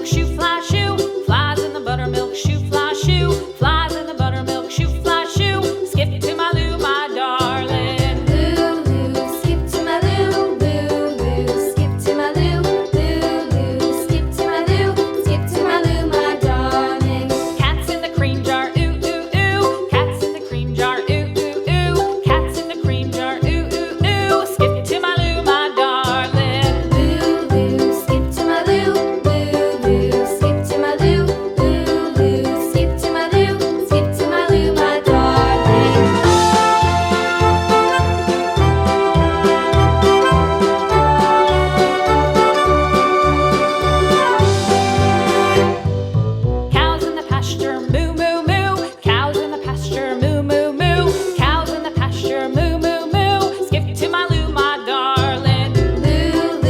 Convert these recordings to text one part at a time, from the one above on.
buttermilk shoe, fly shoe. Flies in the buttermilk shoe, fly shoe. Flies in the buttermilk shoe, fly shoe. Skip to my Lou, my darling. Lou, skip to my Lou, Lou, skip to my Lou, Lou, skip to my Lou, skip to my Lou, my darling. Cats in the cream jar, ooh, ooh, ooh. Cats in the cream jar, ooh, ooh, ooh. Cats in the cream jar, ooh, ooh, ooh. Skip to my Lou, my darling. Lou, skip to my Lou, Lou, skip to my Lou, Lou, skip to my Lou, skip to my Lou, my darling. Cows in the pasture, moo, moo, moo. Cows in the pasture, moo, moo, moo. Cows in the pasture, moo, moo, moo. Skip to my Lou, my darling. Lou,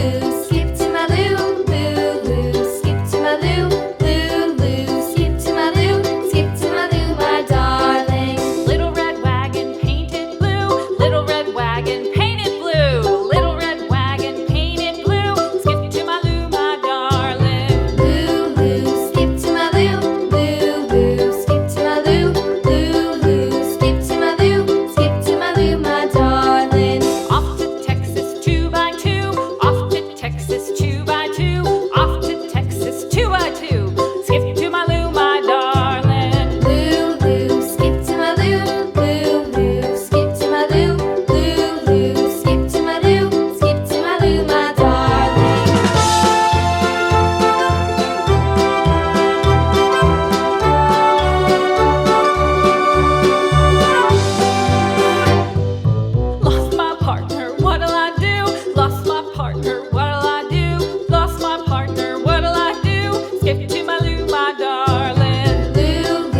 skip to my Lou, Lou, skip to my Lou, Lou, skip to my Lou, skip to my Lou, my darling. Little red wagon painted blue. Little red wagon painted blue. Little red wagon painted blue. Skip to my Lou, my darling. Lou, skip to my Lou, Lou, skip to my Lou, Lou, skip to my Lou, skip to my Lou, my darling. Off to Texas 2x2. Off to Texas 2x2. Off to Texas 2x2. Skip to my Lou, my darling. Lou, skip to my Lou, Lou, skip to my Lou, Lou, skip to my Lou, skip to my Lou, my darling. Lost my partner, what'll I do? Lost my partner, what'll I do? Lost my partner, what'll I do? Skip to my Lou, my darling. Lou,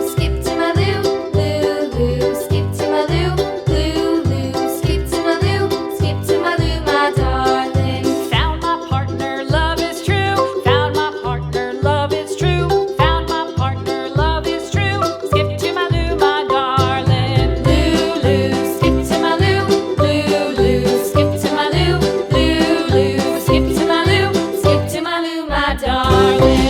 skip to my Lou, Lou, skip to my Lou, Lou, skip to my Lou, skip to my Lou, my darling. Found my partner, love is true. Found my partner, love is true. Found my partner, love is true. Skip to my Lou, my darling. Lou, skip to my Lou, Lou, skip to my Lou, Lou, skip to my Lou, skip to my Lou, my darling.